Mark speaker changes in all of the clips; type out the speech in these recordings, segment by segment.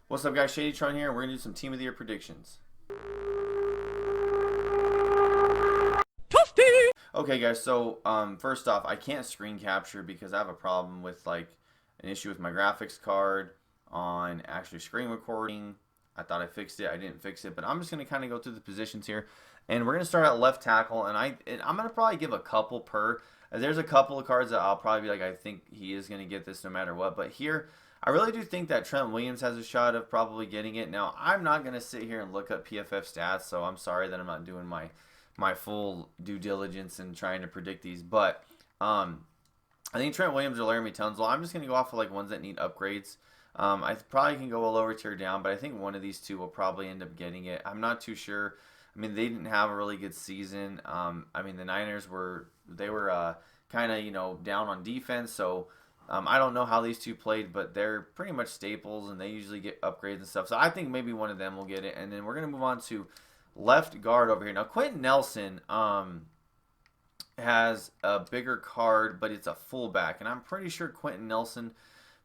Speaker 1: What's up, guys? Shadytron here, and we're gonna do some Team of the Year predictions. Toasty! Okay, guys. So first off, I can't screen capture because I have a problem with like an issue with my graphics card on actually screen recording. I thought I fixed it. I didn't fix it, but I'm just gonna kind of go through the positions here, and we're gonna start at left tackle. And I'm gonna probably give a couple per. There's a couple of cards that I'll probably be like, I think he is gonna get this no matter what. But here, I really do think that Trent Williams has a shot of probably getting it. Now, I'm not going to sit here and look up PFF stats, so I'm sorry that I'm not doing my full due diligence and trying to predict these. But I think Trent Williams or Laramie Tunzel, I'm just going to go off of like ones that need upgrades. I probably can go a lower tier down, but I think one of these two will probably end up getting it. I'm not too sure. I mean, they didn't have a really good season. I mean, the Niners were kind of down on defense, so I don't know how these two played, but they're pretty much staples, and they usually get upgrades and stuff. So I think maybe one of them will get it. And then we're going to move on to left guard over here. Now, Quentin Nelson has a bigger card, but it's a fullback. And I'm pretty sure Quentin Nelson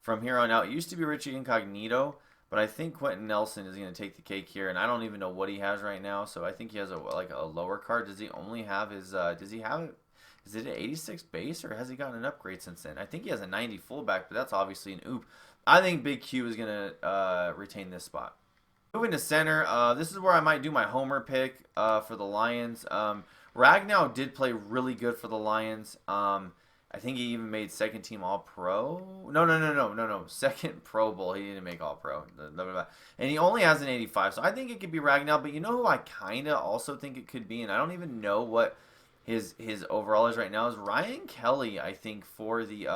Speaker 1: from here on out, it used to be Richie Incognito, but I think Quentin Nelson is going to take the cake here. And I don't even know what he has right now, so I think he has a lower card. Does he only have his, does he have it? Is it an 86 base, or has he gotten an upgrade since then? I think he has a 90 fullback, but that's obviously an oop. I think Big Q is going to retain this spot. Moving to center, this is where I might do my homer pick for the Lions. Ragnow did play really good for the Lions. I think he even made second team All-Pro. No. Second Pro Bowl. He didn't make All-Pro. And he only has an 85, so I think it could be Ragnow. But you know who I kind of also think it could be, and I don't even know what his overall is right now, is Ryan Kelly. I think for the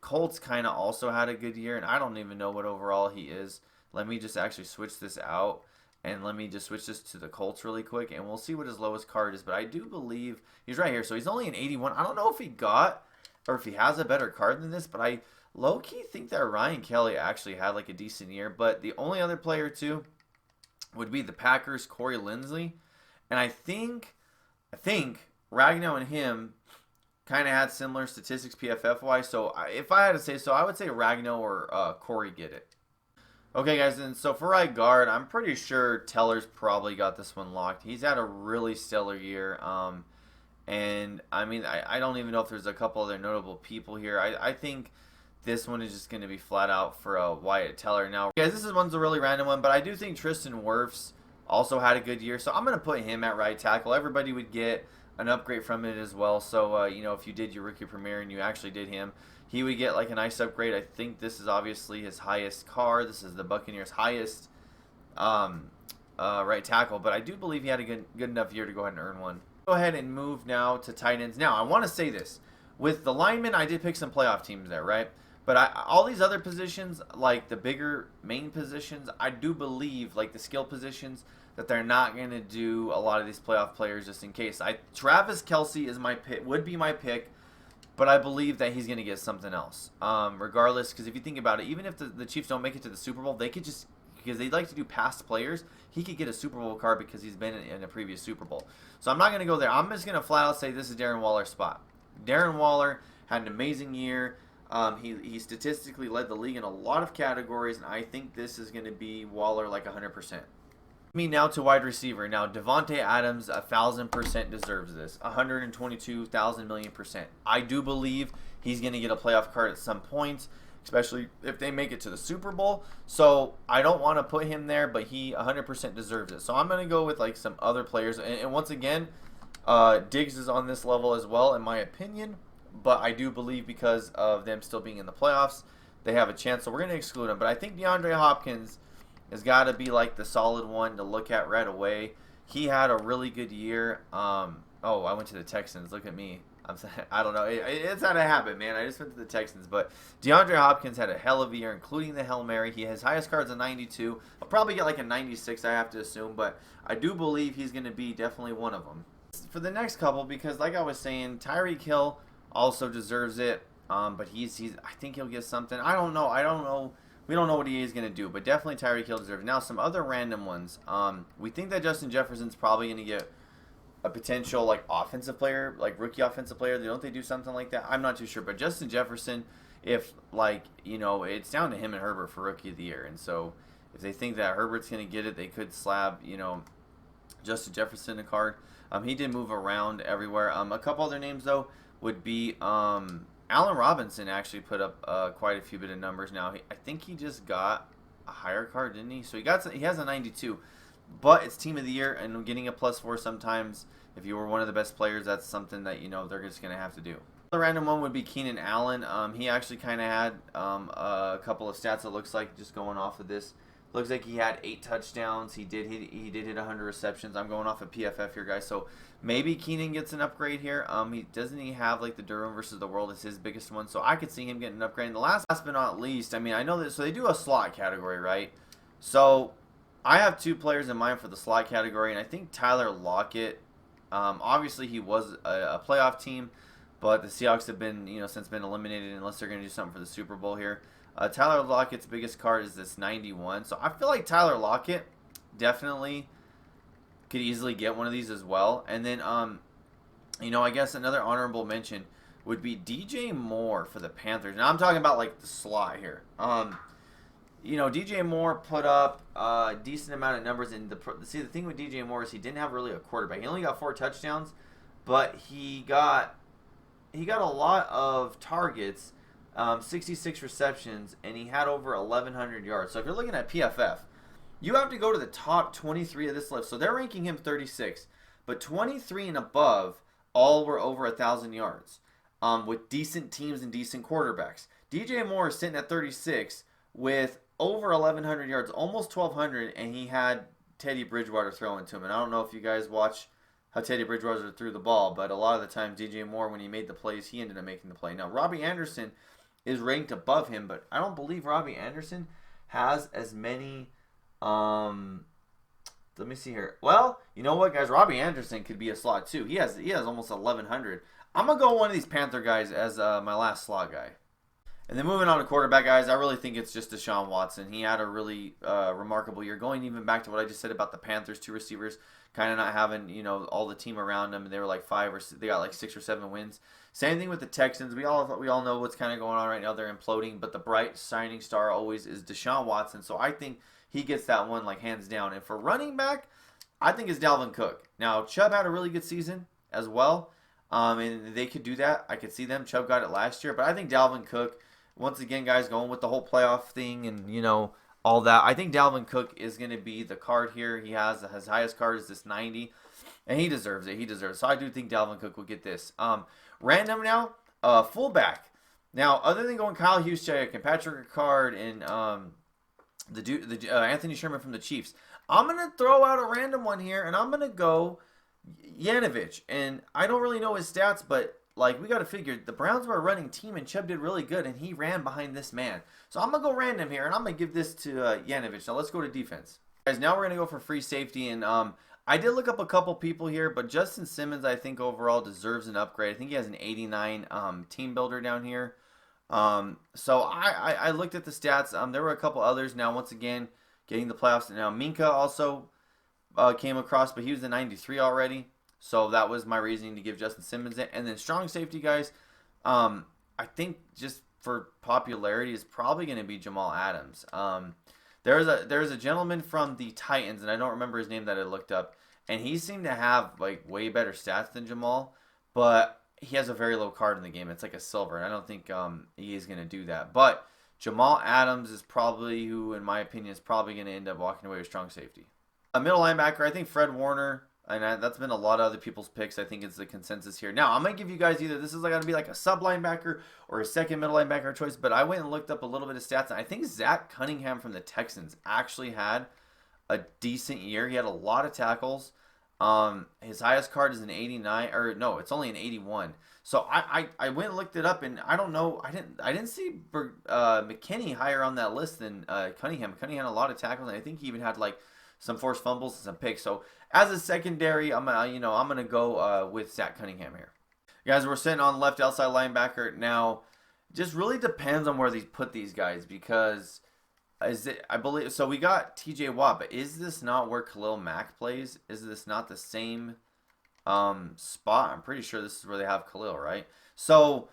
Speaker 1: Colts kind of also had a good year, and I don't even know what overall he is. Let me just actually switch this out, and let me just switch this to the Colts really quick, and we'll see what his lowest card is. But I do believe he's right here, so he's only an 81. I don't know if he got or if he has a better card than this, but I low-key think that Ryan Kelly actually had like a decent year. But the only other player too would be the Packers' Corey Linsley, and I think Ragnow and him kind of had similar statistics PFF-wise. So if I had to say so, I would say Ragnow or Corey get it. Okay, guys, and so for right guard, I'm pretty sure Teller's probably got this one locked. He's had a really stellar year. And, I mean, I don't even know if there's a couple other notable people here. I think this one is just going to be flat out for Wyatt Teller. Now, guys, one's a really random one, but I do think Tristan Wirfs also had a good year, so I'm going to put him at right tackle. Everybody would get an upgrade from it as well. So, if you did your rookie premiere and you actually did him, he would get like a nice upgrade. I think this is obviously his highest card. This is the Buccaneers' highest right tackle, but I do believe he had a good enough year to go ahead and earn one. Go ahead and move now to tight ends. Now, I want to say this. With the linemen, I did pick some playoff teams there, right? But all these other positions, like the bigger main positions, I do believe, like the skill positions, that they're not going to do a lot of these playoff players just in case. Travis Kelce is my pick, would be my pick, but I believe that he's going to get something else. Regardless, because if you think about it, even if the Chiefs don't make it to the Super Bowl, they could just, because they like to do past players, he could get a Super Bowl card because he's been in a previous Super Bowl. So I'm not going to go there. I'm just going to flat out say this is Darren Waller's spot. Darren Waller had an amazing year. He statistically led the league in a lot of categories, and I think this is going to be Waller like 100%. Me now to wide receiver. Now, Devontae Adams 1,000% deserves this. 122,000 million%. I do believe he's going to get a playoff card at some point, especially if they make it to the Super Bowl. So I don't want to put him there, but he 100% deserves it. So I'm going to go with like some other players. And once again, Diggs is on this level as well, in my opinion. But I do believe because of them still being in the playoffs, they have a chance. So we're going to exclude him. But I think DeAndre Hopkins has got to be like the solid one to look at right away. He had a really good year. I went to the Texans. Look at me. I don't know. It's not a habit, man. I just went to the Texans. But DeAndre Hopkins had a hell of a year, including the Hail Mary. He has highest cards a 92. I'll probably get like a 96, I have to assume. But I do believe he's going to be definitely one of them. For the next couple, because like I was saying, Tyreek Hill also deserves it. But I think he'll get something. I don't know. We don't know what he is going to do, but definitely Tyreek Hill deserves it. Now, some other random ones. We think that Justin Jefferson's probably going to get a potential like offensive player, like rookie offensive player. Don't they do something like that? I'm not too sure, but Justin Jefferson if, like, you know, it's down to him and Herbert for Rookie of the Year. And so if they think that Herbert's going to get it, they could slab, you know, Justin Jefferson a card. He did move around everywhere. A couple other names, though, would be Allen Robinson actually put up quite a few bit of numbers now. I think he just got a higher card, didn't he? So he has a 92. But it's Team of the Year, and getting a +4 sometimes, if you were one of the best players, that's something that, you know, they're just going to have to do. The random one would be Keenan Allen. He actually kind of had a couple of stats, it looks like, just going off of this. Looks like he had 8 touchdowns. He did hit 100 receptions. I'm going off of PFF here, guys. So maybe Keenan gets an upgrade here. He have like the Durham versus the World as his biggest one, so I could see him getting an upgrade. And the last but not least, I mean, I know that, so they do a slot category, right? So I have 2 players in mind for the slot category, and I think Tyler Lockett. Obviously, he was a playoff team, but the Seahawks have been, you know, since been eliminated unless they're going to do something for the Super Bowl here. Tyler Lockett's biggest card is this 91. So I feel like Tyler Lockett definitely could easily get one of these as well. And then, you know, I guess another honorable mention would be DJ Moore for the Panthers. Now I'm talking about like the slot here. You know, DJ Moore put up a decent amount of numbers. And the thing with DJ Moore is he didn't have really a quarterback. He only got 4 touchdowns, but he got a lot of targets. 66 receptions, and he had over 1,100 yards. So if you're looking at PFF, you have to go to the top 23 of this list. So they're ranking him 36, but 23 and above all were over 1,000 yards with decent teams and decent quarterbacks. DJ Moore is sitting at 36 with over 1,100 yards, almost 1,200, and he had Teddy Bridgewater throwing to him. And I don't know if you guys watch how Teddy Bridgewater threw the ball, but a lot of the time DJ Moore, when he made the plays, he ended up making the play. Now, Robbie Anderson is ranked above him, but I don't believe Robbie Anderson has as many. Let me see here. Well, you know what, guys? Robbie Anderson could be a slot too. He has almost 1,100. I'm gonna go one of these Panther guys as my last slot guy. And then moving on to quarterback, guys, I really think it's just Deshaun Watson. He had a really remarkable year. Going even back to what I just said about the Panthers, 2 receivers kind of not having, you know, all the team around them. They were like they got like 6 or 7 wins. Same thing with the Texans. We all know what's kind of going on right now. They're imploding, but the bright shining star always is Deshaun Watson. So I think he gets that one like hands down. And for running back, I think it's Dalvin Cook. Now Chubb had a really good season as well, and they could do that. I could see them. Chubb got it last year, but I think Dalvin Cook. Once again, guys, going with the whole playoff thing and, you know, all that. I think Dalvin Cook is going to be the card here. He has his highest card is this 90, and he deserves it. He deserves it. So I do think Dalvin Cook will get this. Random now, fullback. Now, other than going Kyle Juszczyk and Patrick Ricard and Anthony Sherman from the Chiefs, I'm going to throw out a random one here, and I'm going to go Yanovich. And I don't really know his stats, but like, we got to figure, the Browns were a running team, and Chubb did really good, and he ran behind this man. So I'm going to go random here, and I'm going to give this to Yanovich. Now, let's go to defense. Guys, now we're going to go for free safety, and I did look up a couple people here, but Justin Simmons, I think, overall deserves an upgrade. I think he has an 89 team builder down here. So I looked at the stats. There were a couple others. Now, once again, getting the playoffs. Now, Minka also came across, but he was a 93 already. So that was my reasoning to give Justin Simmons it. And then strong safety, guys, I think just for popularity is probably going to be Jamal Adams. There's a gentleman from the Titans, and I don't remember his name that I looked up, and he seemed to have like way better stats than Jamal, but he has a very low card in the game. It's like a silver, and I don't think he is going to do that. But Jamal Adams is probably who, in my opinion, is probably going to end up walking away with strong safety. A middle linebacker, I think Fred Warner. And that's been a lot of other people's picks. I think it's the consensus here. Now, I'm going to give you guys either this is going to be like a sub linebacker or a second middle linebacker choice. But I went and looked up a little bit of stats. And I think Zach Cunningham from the Texans actually had a decent year. He had a lot of tackles. His highest card is an 89. Or no, it's only an 81. So I went and looked it up. And I don't know. I didn't see McKinney higher on that list than Cunningham. Cunningham had a lot of tackles. And I think he even had like some forced fumbles and some picks. So as a secondary, I'm gonna go with Zach Cunningham here. Guys, we're sitting on left outside linebacker now. Just really depends on where they put these guys, because I believe so. We got T.J. Watt, but is this not where Khalil Mack plays? Is this not the same spot? I'm pretty sure this is where they have Khalil, right? So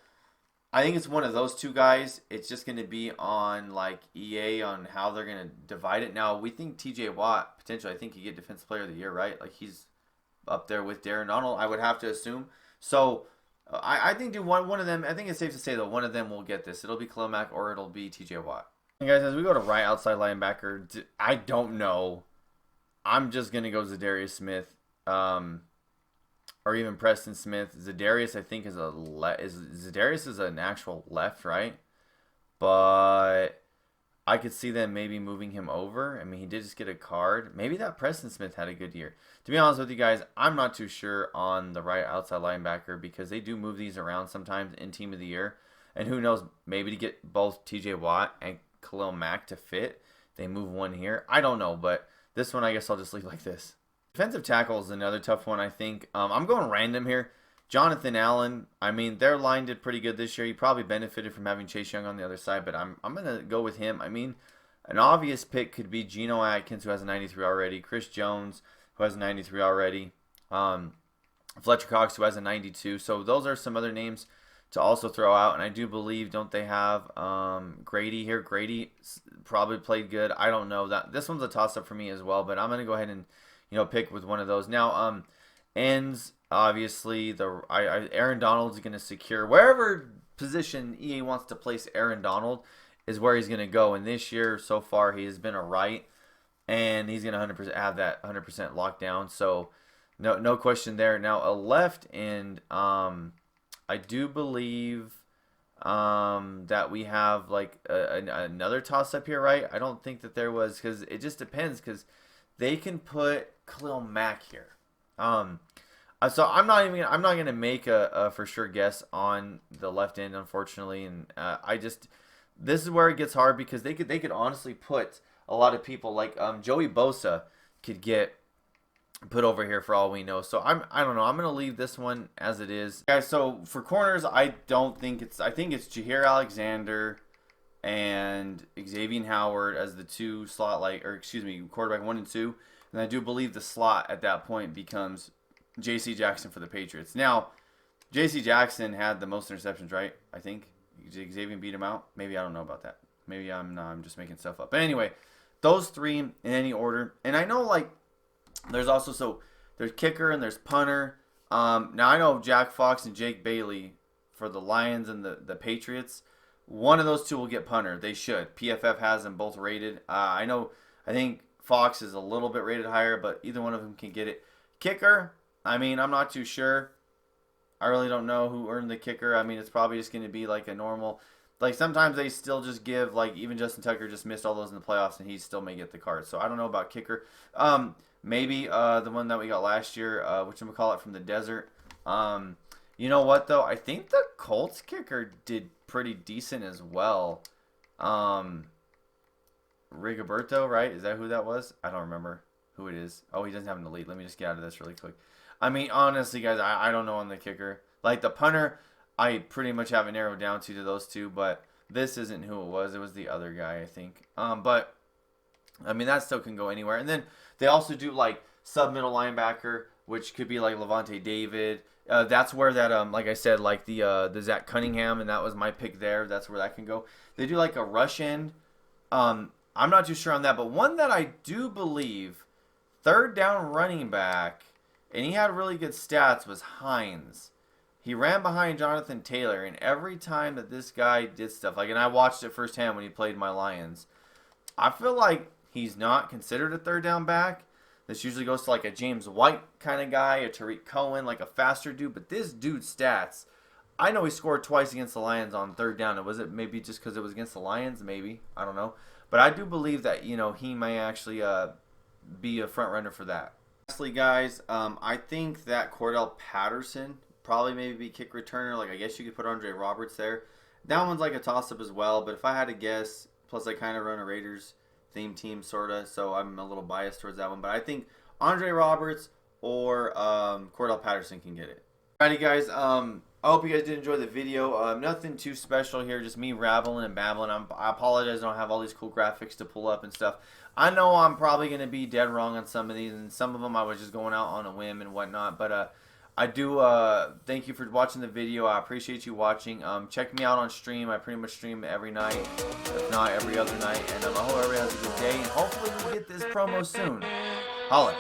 Speaker 1: I think it's one of those two guys. It's just going to be on like EA on how they're going to divide it. Now we think TJ Watt potentially. I think he get Defensive Player of the Year, right? Like he's up there with Darren Donald. I would have to assume. So I think do one of them. I think it's safe to say that one of them will get this. It'll be Khalil Mack or it'll be TJ Watt. And guys, as we go to right outside linebacker, I don't know. I'm just gonna go Zadarius Smith. Or even Preston Smith. Zadarius, I think, is Zadarius is an actual left, right? But I could see them maybe moving him over. I mean, he did just get a card. Maybe that Preston Smith had a good year. To be honest with you guys, I'm not too sure on the right outside linebacker because they do move these around sometimes in Team of the Year. And who knows, maybe to get both TJ Watt and Khalil Mack to fit, they move one here. I don't know, but this one I guess I'll just leave like this. Defensive tackle is another tough one, I think. I'm going random here. Jonathan Allen, I mean, their line did pretty good this year. He probably benefited from having Chase Young on the other side, but I'm going to go with him. I mean, an obvious pick could be Geno Atkins, who has a 93 already. Chris Jones, who has a 93 already. Fletcher Cox, who has a 92. So those are some other names to also throw out. And I do believe, don't they have Grady here? Grady probably played good. I don't know. This one's a toss-up for me as well, but I'm going to go ahead and pick with one of those. Now, ends, obviously, Aaron Donald's going to secure wherever position EA wants to place Aaron Donald is where he's going to go. And this year, so far, he has been a right, and he's going to 100% have that 100% locked down. So, no question there. Now, a left end, I do believe that we have like another toss-up here, right? I don't think that there was, because it just depends, because they can put Khalil Mack here. So I'm not gonna make a for sure guess on the left end, unfortunately, and this is where it gets hard because they could honestly put a lot of people like Joey Bosa could get put over here for all we know. So I don't know. I'm gonna leave this one as it is, guys. So for corners, I think it's Jaheir Alexander and Xavier Howard as the two slot, quarterback 1 and 2. And I do believe the slot at that point becomes J.C. Jackson for the Patriots. Now, J.C. Jackson had the most interceptions, right? I think Xavier beat him out. Maybe I don't know about that. Maybe I'm just making stuff up. But anyway, those three in any order. And I know there's also there's kicker and there's punter. Now I know Jack Fox and Jake Bailey for the Lions and the Patriots. One of those two will get punter. They should. PFF has them both rated. I think Fox is a little bit rated higher, but either one of them can get it. Kicker, I mean, I'm not too sure. I really don't know who earned the kicker. I mean, it's probably just going to be like a normal. Sometimes they still just give, even Justin Tucker just missed all those in the playoffs, and he still may get the card. So I don't know about kicker. Maybe the one that we got last year, whatchamacallit, from the desert. You know what, though? I think the Colts kicker did pretty decent as well. Rigoberto, right? Is that who that was? I don't remember who it is. Oh, he doesn't have an elite. Let me just get out of this really quick. I mean, honestly, guys, I don't know on the kicker. The punter, I pretty much have it narrowed down to those two, but this isn't who it was. It was the other guy, I think. But, I mean, that still can go anywhere. And then they also do, sub-middle linebacker, which could be, Levante David. That's where that, like I said, the Zach Cunningham, and that was my pick there. That's where that can go. They do, a rush end. I'm not too sure on that, but one that I do believe, third down running back, and he had really good stats, was Hines. He ran behind Jonathan Taylor, and every time that this guy did stuff, and I watched it firsthand when he played my Lions, I feel like he's not considered a third down back. This usually goes to a James White kind of guy, a Tariq Cohen, a faster dude, but this dude's stats, I know he scored twice against the Lions on third down, and was it maybe just because it was against the Lions? Maybe. I don't know. But I do believe that, he may actually be a front runner for that. Lastly, guys, I think that Cordell Patterson probably maybe be kick returner. I guess you could put Andre Roberts there. That one's a toss-up as well. But if I had to guess, plus I kind of run a Raiders theme team, sort of. So I'm a little biased towards that one. But I think Andre Roberts or Cordell Patterson can get it. Alrighty, guys. I hope you guys did enjoy the video. Nothing too special here, just me rattling and babbling. I apologize I don't have all these cool graphics to pull up and stuff. I know I'm probably going to be dead wrong on some of these, and some of them I was just going out on a whim and whatnot. But I do thank you for watching the video. I appreciate you watching. Check me out on stream. I pretty much stream every night, if not every other night. And I hope everybody has a good day. And hopefully we get this promo soon. Holla.